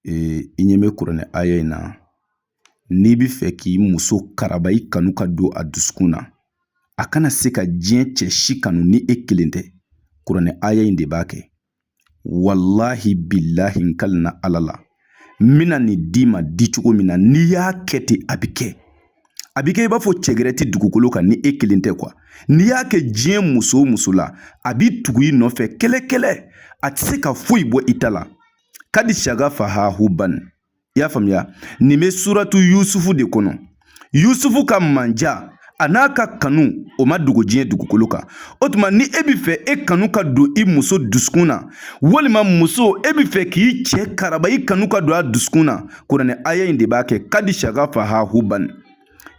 I ɲɛ bɛ kuranɛ aya in na, n'i bɛ fɛ k'i muso karaba i kanu ka don a dusukun na, a kana se ka diɲɛ cɛ si kanu ni e kelen tɛ. Kuranɛ aya in de b'a kɛ. Wallahi billahi n kalina ala la, n bɛna nin d'i ma di cogo min na, n'i y'a kɛ ten a bɛ kɛ. A bɛ kɛ i b'a fɔ cɛgɛrɛ tɛ dugukolo kan ni e kelen tɛ . N'i y'a kɛ diɲɛ muso o muso la, a b'i tugu i nɔfɛ kɛlɛ a tɛ se ka foyi bɔ i ta la. Kadi shaga faha huban. I y'a faamuya? Nin bɛ suratu Yusufu de kɔnɔ. Yusufu ka manja a n'a ka kanu o ma dogo diɲɛ dugukolo kan. O tuma ni e bɛ fɛ e kanu ka don i muso dusukun na, walima muso e bɛ fɛ k'i cɛ karaba i kanu ka don a dusukun na, kuranɛ aya in de b'a kɛ. Kadi shaga faha huban.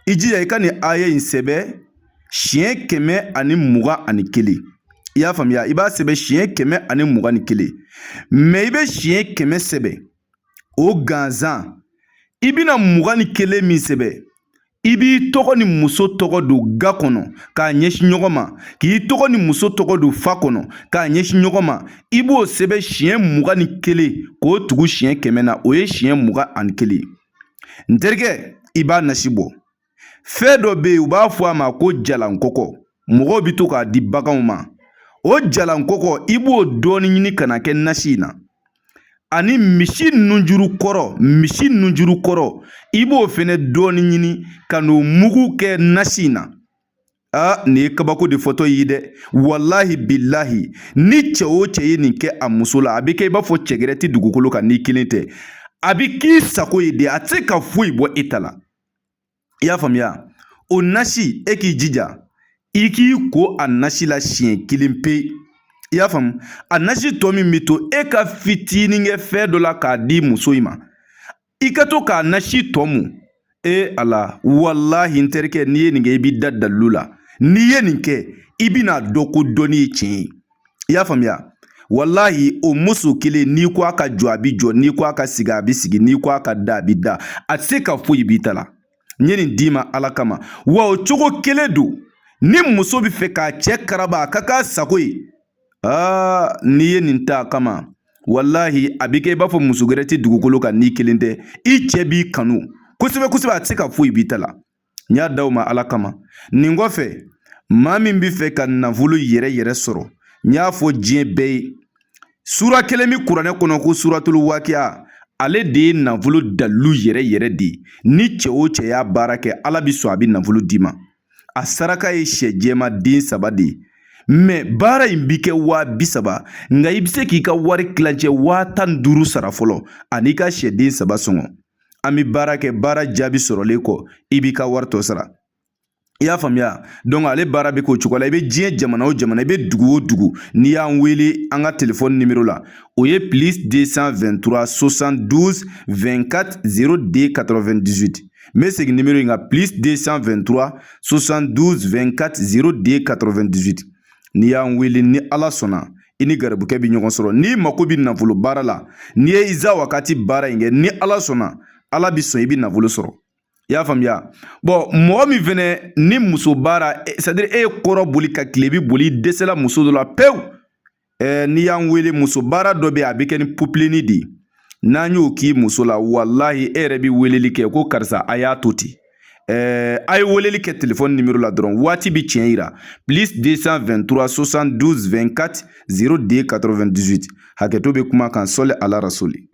I jija i ka nin aya in sɛbɛ siɲɛ 121. I y'a faamuya? I b'a sɛbɛ siɲɛ 121. Mais i bɛ siɲɛ 100 sɛbɛ o gansan, i bɛna 21 min sɛbɛ, i b'i tɔgɔ ni muso tɔgɔ don ga kɔnɔ k'a ɲɛsin ɲɔgɔn ma, k'i tɔgɔ ni muso tɔgɔ don fa kɔnɔ k'a ɲɛsin ɲɔgɔn ma. I b'o sɛbɛ siɲɛ 21 k'o tugu siɲɛ 100 na, o ye siɲɛ 21. N terikɛ, i b'a nasi bɔ. Fɛn dɔ bɛ yen u b'a fɔ a ma ko jalankɔkɔ. Mɔgɔw bɛ to k'a di baganw ma. O jalankɔkɔ i b'o dɔɔni ɲini ka na kɛ nasi in na. Ani misi nunjuru kɔrɔ i b'o fɛnɛ dɔɔni ɲini ka n'o mugu kɛ nasi in na. Nin ye kabako de fɔtɔ ye dɛ. Wallahi billahi ni cɛ o cɛ ye nin kɛ a muso la, a bɛ kɛ i b'a fɔ cɛgɛrɛ tɛ dugukolo kan n'i kelen tɛ. A bɛ k'i sago ye de, a tɛ se ka foyi bɔ i ta la. I y'a faamuya? O nasi e k'i jija i k'i ko a nasi la siɲɛ 1 pe. I y'a faamu? A nasi tɔ min bɛ to e ka fitinin kɛ fɛn dɔ la k'a di muso in ma, i ka to k'a nasi tɔ mun. Ala, wallahi n terikɛ, n'i ye nin kɛ i b'i da dalilu la. N'i ye nin kɛ i bɛna dɔn ko dɔnni ye tiɲɛ ye. I y'a faamuya? Wallahi o muso kelen n'i ko a ka jɔ a bɛ jɔ, n'i ko a ka sigi a bɛ sigi, n'i ko a ka da a bɛ da. A tɛ se ka foyi b'i ta la. N ye nin d'i ma ala kama. Wa o cogo kelen don, ni muso bɛ fɛ k'a cɛ karaba a ka k'a sago ye, n'i ye nin ta a kama, wallahi a bɛ kɛ i b'a fɔ muso wɛrɛ tɛ dugukolo kan n'i kelen tɛ. I cɛ b'i kanu kosɛbɛ kosɛbɛ, a tɛ se ka foyi b'i ta la. N y'a d'aw ma ala kama. Nin kɔfɛ maa min bɛ fɛ ka nafolo yɛrɛ sɔrɔ, n y'a fɔ diɲɛ bɛɛ ye, sura kelen bɛ kuranɛ kɔnɔ ko suratul waqiya. Ale de ye nafolo dalilu yɛrɛ de ye. Ni cɛ o cɛ y'a baara kɛ, ala bɛ sɔn a bɛ nafolo d'i ma. A saraka ye sɛ jɛma den 3 de ye. Mais baara in bi kɛ 30.000, nka i bɛ se k'i ka wari kilancɛ 15.000 sara fɔlɔ an'i ka sɛ den 3 sɔngɔ. An bɛ baara kɛ, baara jaabi sɔrɔlen kɔ i b'i ka wari tɔ sara. I y'a faamuya? Donc ale baara bɛ k'o cogo la. I bɛ diɲɛ jamana o jamana, i bɛ dugu o dugu, n'i y'an wele an ka téléphone numéro la, o ye +223 72 24 02 98. N bɛ segin numéro in kan, +223 72 24 02 98. N'i y'an wele ni ala sɔnna, i ni garibukɛ bɛ ɲɔgɔn sɔrɔ. N'i mako bɛ nafolo baara la, n'i ye Iza Wakati baara in kɛ, ni ala sɔnna, ala bɛ sɔn i bɛ nafolo sɔrɔ. I y'a faamuya? Bon mɔgɔ min fɛnɛ ni muso baara, c'est-à-dire e ye kɔrɔ boli ka kilebi boli, i dɛsɛla muso dɔ la pewu, n'i y'an wele, muso baara dɔ bɛ yen a bɛ kɛ ni pupilenni de ye. N'an y'o k'i muso la, wallahi e yɛrɛ bɛ weleli kɛ ko karisa a y'a to ten. A ye weleli kɛ téléphone numéro la dɔrɔn, waati bɛ tiɲɛ yira. +223 72 24 02 98. Hakɛto bɛ kuma kan, sɔli ala rasuli.